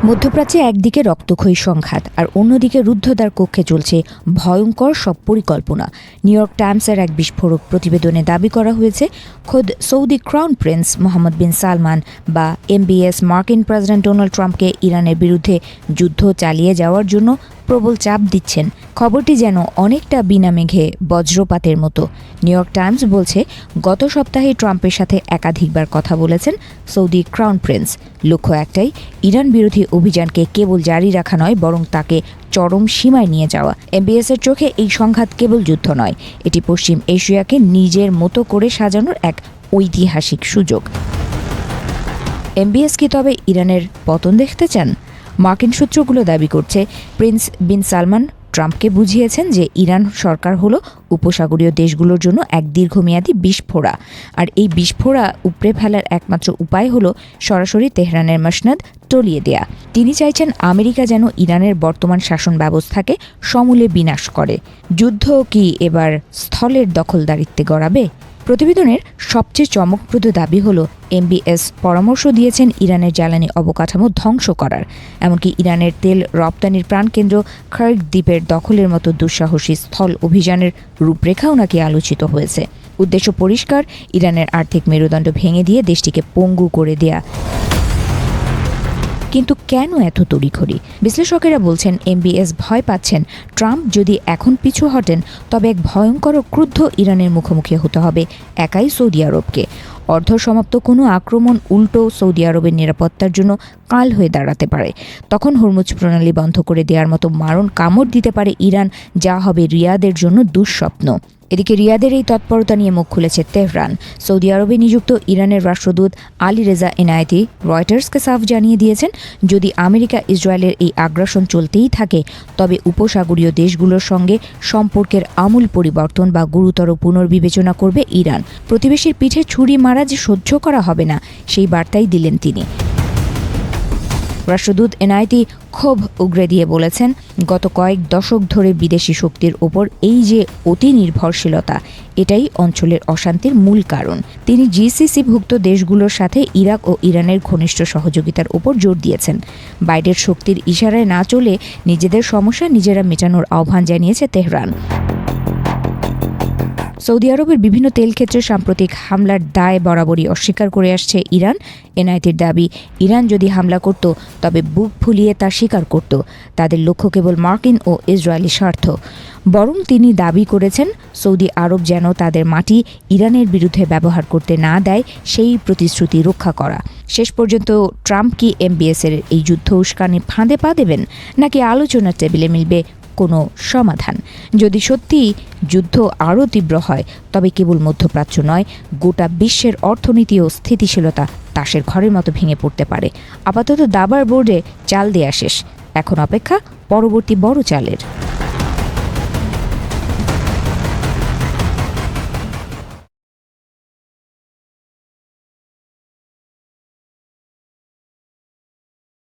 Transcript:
মধ্যপ্রাচ্যে একদিকে রক্তক্ষয়ী সংঘাত আর অন্যদিকে রুদ্ধদ্বার কক্ষে চলছে ভয়ঙ্কর সব পরিকল্পনা। নিউ ইয়র্ক টাইমসের এক বিস্ফোরক প্রতিবেদনে দাবি করা হয়েছে, খোদ সৌদি ক্রাউন প্রিন্স মোহাম্মদ বিন সালমান বা MBS মার্কিন প্রেসিডেন্ট ডোনাল্ড ট্রাম্পকে ইরানের বিরুদ্ধে যুদ্ধ চালিয়ে যাওয়ার জন্য প্রবল চাপ দিচ্ছেন। খবরটি যেন অনেকটা বিনা মেঘে বজ্রপাতের মতো। নিউ ইয়র্ক টাইমস বলছে, গত সপ্তাহে ট্রাম্পের সাথে একাধিকবার কথা বলেছেন সৌদি ক্রাউন প্রিন্স। লক্ষ্য একটাই, ইরান বিরোধী অভিযানকে কেবল জারি রাখা নয়, বরং তাকে চরম সীমায় নিয়ে যাওয়া। MBS-এর চোখে এই সংঘাত কেবল যুদ্ধ নয়, এটি পশ্চিম এশিয়াকে নিজের মতো করে সাজানোর এক ঐতিহাসিক সুযোগ। MBS কি তবে ইরানের পতন দেখতে চান? মার্কিন সূত্রগুলো দাবি করছে, প্রিন্স বিন সালমান ট্রাম্পকে বুঝিয়েছেন যে ইরান সরকার হলো উপসাগরীয় দেশগুলোর জন্য এক দীর্ঘমেয়াদী বিস্ফোরা, আর এই বিস্ফোরা উপড়ে ফেলার একমাত্র উপায় হলো সরাসরি তেহরানের মসনদ টলিয়ে দেয়া। তিনি চাইছেন আমেরিকা যেন ইরানের বর্তমান শাসন ব্যবস্থাকে সমূলে বিনাশ করে। যুদ্ধ কি এবার স্থলের দখলদারিত্বে গড়াবে? প্রতিবেদনের সবচেয়ে চমকপ্রদ দাবি হলো, MBS পরামর্শ দিয়েছেন ইরানের জ্বালানি অবকাঠামো ধ্বংস করার, এমনকি ইরানের তেল রপ্তানির প্রাণকেন্দ্র খার্গ দ্বীপের দখলের মতো দুঃসাহসী স্থল অভিযানের রূপরেখাও নাকি আলোচিত হয়েছে। উদ্দেশ্য পরিষ্কার, ইরানের আর্থিক মেরুদণ্ড ভেঙে দিয়ে দেশটিকে পঙ্গু করে দেয়া। কিন্তু কেন এত তড়িঘড়ি? বিশ্লেষকেরা বলছেন, MBS ভয় পাচ্ছেন ট্রাম্প যদি এখন পিছু হটেন, তবে এক ভয়ঙ্কর ও ক্রুদ্ধ ইরানের মুখোমুখি হতে হবে একাই সৌদি আরবকে। অর্ধসমাপ্ত কোনো আক্রমণ উল্টো সৌদি আরবের নিরাপত্তার জন্য কাল হয়ে দাঁড়াতে পারে। তখন হরমুজ প্রণালী বন্ধ করে দেওয়ার মতো মারণ কামড় দিতে পারে ইরান, যা হবে রিয়াদের জন্য দুঃস্বপ্ন। এদিকে রিয়াদের এই তৎপরতা নিয়ে মুখ খুলেছে তেহরান। সৌদি আরবে নিযুক্ত ইরানের রাষ্ট্রদূত আলী রেজা এনায়েতি রয়টার্সকে সাফ জানিয়ে দিয়েছেন, যদি আমেরিকা ইসরায়েলের এই আগ্রাসন চলতেই থাকে, তবে উপসাগরীয় দেশগুলোর সঙ্গে সম্পর্কের আমূল পরিবর্তন বা গুরুতর পুনর্বিবেচনা করবে ইরান। প্রতিবেশীর পিঠে ছুরি মারা যে সহ্য করা হবে না, সেই বার্তাই দিলেন তিনি। রাষ্ট্রদূত এনায়েতি ক্ষোভ উগরে দিয়ে বলেছেন, গত কয়েক দশক ধরে বিদেশি শক্তির ওপর এই যে অতি নির্ভরশীলতা, এটাই অঞ্চলের অশান্তির মূল কারণ। তিনি GCC-ভুক্ত দেশগুলোর সাথে ইরাক ও ইরানের ঘনিষ্ঠ সহযোগিতার ওপর জোর দিয়েছেন। বাইরের শক্তির ইশারায় না চলে নিজেদের সমস্যা নিজেরা মেটানোর আহ্বান জানিয়েছে তেহরান। সৌদি আরবের বিভিন্ন তেল ক্ষেত্রে সাম্প্রতিক হামলার দায় বরাবরই অস্বীকার করে আসছে ইরান। এনআইটির দাবি, ইরান যদি হামলা করত, তবে বুক ফুলিয়ে তা স্বীকার করত। তাদের লক্ষ্য কেবল মার্কিন ও ইসরায়েলি স্বার্থ। বরং তিনি দাবি করেছেন, সৌদি আরব যেন তাদের মাটি ইরানের বিরুদ্ধে ব্যবহার করতে না দেয়, সেই প্রতিশ্রুতি রক্ষা করা। শেষ পর্যন্ত ট্রাম্প কি MBS-এর এই যুদ্ধ উস্কানি ফাঁদে পা দেবেন, নাকি আলোচনার টেবিলে মিলবে কোনো সমাধান? যদি সত্যি যুদ্ধ আরও তীব্র হয়, তবে কেবল মধ্যপ্রাচ্য নয়, গোটা বিশ্বের অর্থনীতি ও স্থিতিশীলতা তাসের ঘরের মতো ভেঙে পড়তে পারে। আপাতত দাবার বোর্ডে চাল দেয়া শেষ, এখন অপেক্ষা পরবর্তী বড় চালের।